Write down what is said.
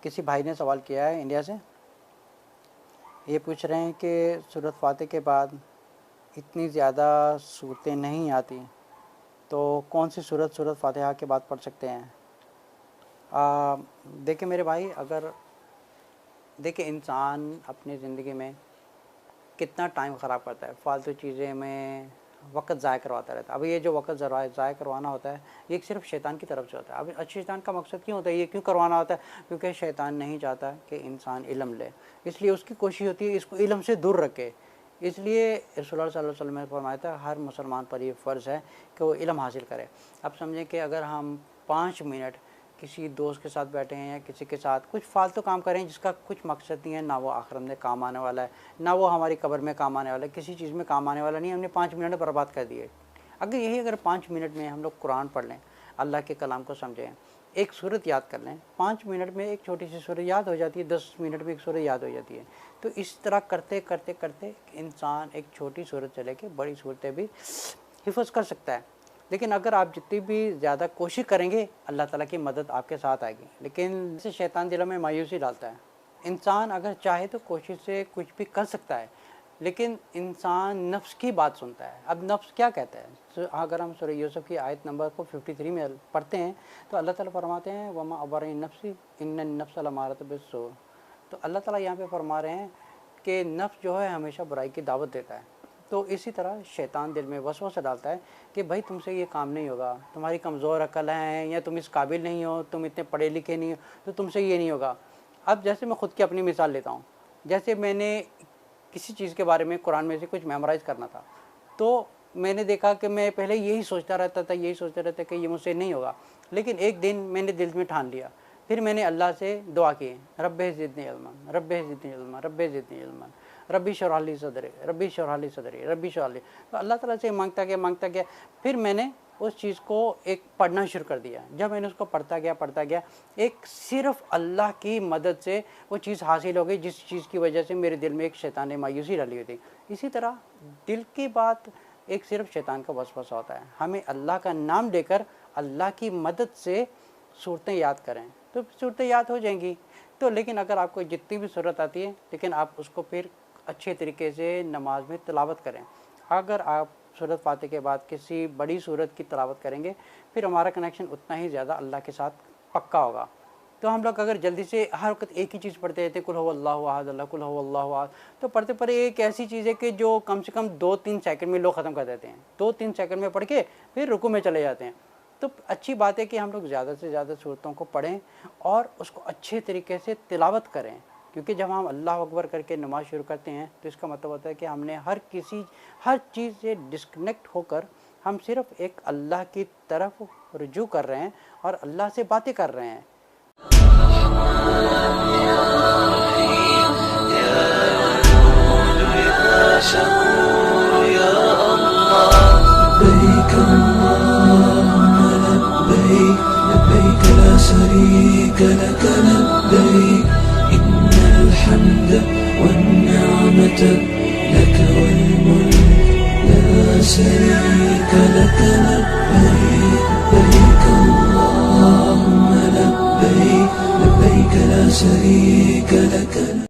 کسی بھائی نے سوال کیا ہے انڈیا سے، یہ پوچھ رہے ہیں کہ سورۃ فاتح کے بعد اتنی زیادہ صورتیں نہیں آتی، تو کون سی سورۃ فاتحہ کے بعد پڑھ سکتے ہیں؟ دیکھیں میرے بھائی، دیکھیں انسان اپنی زندگی میں کتنا ٹائم خراب کرتا ہے، فالتو چیزیں میں وقت ضائع کرواتا رہتا ہے۔ اب یہ جو وقت ضائع کروانا ہوتا ہے یہ صرف شیطان کی طرف سے ہوتا ہے۔ اب اچھے شیطان کا مقصد کیوں ہوتا ہے، یہ کیوں کروانا ہوتا ہے؟ کیونکہ شیطان نہیں چاہتا کہ انسان علم لے، اس لیے اس کی کوشش ہوتی ہے اس کو علم سے دور رکھے۔ اس لیے رسول اللہ صلی اللہ علیہ وسلم نے فرمایا تھا ہر مسلمان پر یہ فرض ہے کہ وہ علم حاصل کرے۔ اب سمجھیں کہ اگر ہم 5 منٹ کسی دوست کے ساتھ بیٹھے ہیں یا کسی کے ساتھ کچھ فالتو کام کریں جس کا کچھ مقصد نہیں ہے، نہ وہ آخرت میں کام آنے والا ہے، نہ وہ ہماری قبر میں کام آنے والا ہے، کسی چیز میں کام آنے والا نہیں، ہم نے 5 منٹ برباد کر دیے۔ اگر 5 منٹ میں ہم لوگ قرآن پڑھ لیں، اللہ کے کلام کو سمجھیں، ایک سورت یاد کر لیں، 5 منٹ میں ایک چھوٹی سی سورت یاد ہو جاتی ہے، 10 منٹ میں ایک سورت یاد ہو جاتی ہے۔ تو اس طرح کرتے کرتے کرتے انسان ایک چھوٹی سورت سے لے کے بڑی صورتیں بھی حفظ کر سکتا ہے۔ لیکن اگر آپ جتنی بھی زیادہ کوشش کریں گے اللہ تعالیٰ کی مدد آپ کے ساتھ آئے گی، لیکن اسے شیطان دلوں میں مایوسی ڈالتا ہے۔ انسان اگر چاہے تو کوشش سے کچھ بھی کر سکتا ہے، لیکن انسان نفس کی بات سنتا ہے۔ اب نفس کیا کہتا ہے؟ اگر ہم سورہ یوسف کی آیت نمبر کو 53 میں پڑھتے ہیں تو اللہ تعالیٰ فرماتے ہیں وَمَا أَبَرَئَ النَّفْسِ إِنَّ النَّفْسَ لَأَمَّارَةٌ بِالسُّوءِ۔ تو اللہ تعالیٰ یہاں پہ فرما رہے ہیں کہ نفس جو ہے ہمیشہ برائی کی دعوت دیتا ہے۔ تو اسی طرح شیطان دل میں وسوسہ ڈالتا ہے کہ بھائی تم سے یہ کام نہیں ہوگا، تمہاری کمزور عقل ہے، یا تم اس قابل نہیں ہو، تم اتنے پڑھے لکھے نہیں ہو، تو تم سے یہ نہیں ہوگا۔ اب جیسے میں خود کی اپنی مثال لیتا ہوں، جیسے میں نے کسی چیز کے بارے میں قرآن میں سے کچھ میمورائز کرنا تھا، تو میں نے دیکھا کہ میں پہلے یہی سوچتا رہتا تھا کہ یہ مجھ سے نہیں ہوگا، لیکن ایک دن میں نے دل میں ٹھان لیا، پھر میں نے اللہ سے دعا کی رب زدنی علما، رب زدنی علما، رب زدنی علما، ربی اشرح لی صدری، ربی اشرح لی صدری، ربی اشرح لی۔ تو اللہ تعالیٰ سے مانگتا گیا، پھر میں نے اس چیز کو ایک پڑھنا شروع کر دیا۔ جب میں نے اس کو پڑھتا گیا، ایک صرف اللہ کی مدد سے وہ چیز حاصل ہو گئی جس چیز کی وجہ سے میرے دل میں ایک شیطان نے مایوسی ڈالی ہوئی تھی۔ اسی طرح دل کی بات ایک صرف شیطان کا وسوسہ ہوتا ہے۔ ہمیں اللہ کا نام لے کر اللہ کی مدد سے صورتیں یاد کریں تو صورتیں یاد ہو جائیں گی۔ تو لیکن اگر آپ کو جتنی بھی صورت آتی ہے، لیکن آپ اس کو پھر اچھے طریقے سے نماز میں تلاوت کریں۔ اگر آپ سورۃ فاتح کے بعد کسی بڑی سورت کی تلاوت کریں گے، پھر ہمارا کنیکشن اتنا ہی زیادہ اللہ کے ساتھ پکا ہوگا۔ تو ہم لوگ اگر جلدی سے ہر وقت ایک ہی چیز پڑھتے رہتے ہیں، قل هو اللہ احد، اللہ قل هو اللہ احد، تو پڑھتے ایک ایسی چیز ہے کہ جو کم سے کم 2-3 سیکنڈ میں لوگ ختم کر دیتے ہیں، 2-3 سیکنڈ میں پڑھ کے پھر رکوع میں چلے جاتے ہیں۔ تو اچھی بات ہے کہ ہم لوگ زیادہ سے زیادہ صورتوں کو پڑھیں اور اس کو اچھے طریقے سے تلاوت کریں، کیونکہ جب ہم اللہ اکبر کر کے نماز شروع کرتے ہیں تو اس کا مطلب ہوتا ہے کہ ہم نے ہر چیز سے ڈسکنیکٹ ہو کر ہم صرف ایک اللہ کی طرف رجوع کر رہے ہیں اور اللہ سے باتیں کر رہے ہیں۔ لبيك لا شريك لك لبيك إن الحمد والنعمة لك والملك لا شريك لك لبيك لبيك اللهم لبيك لبيك لا شريك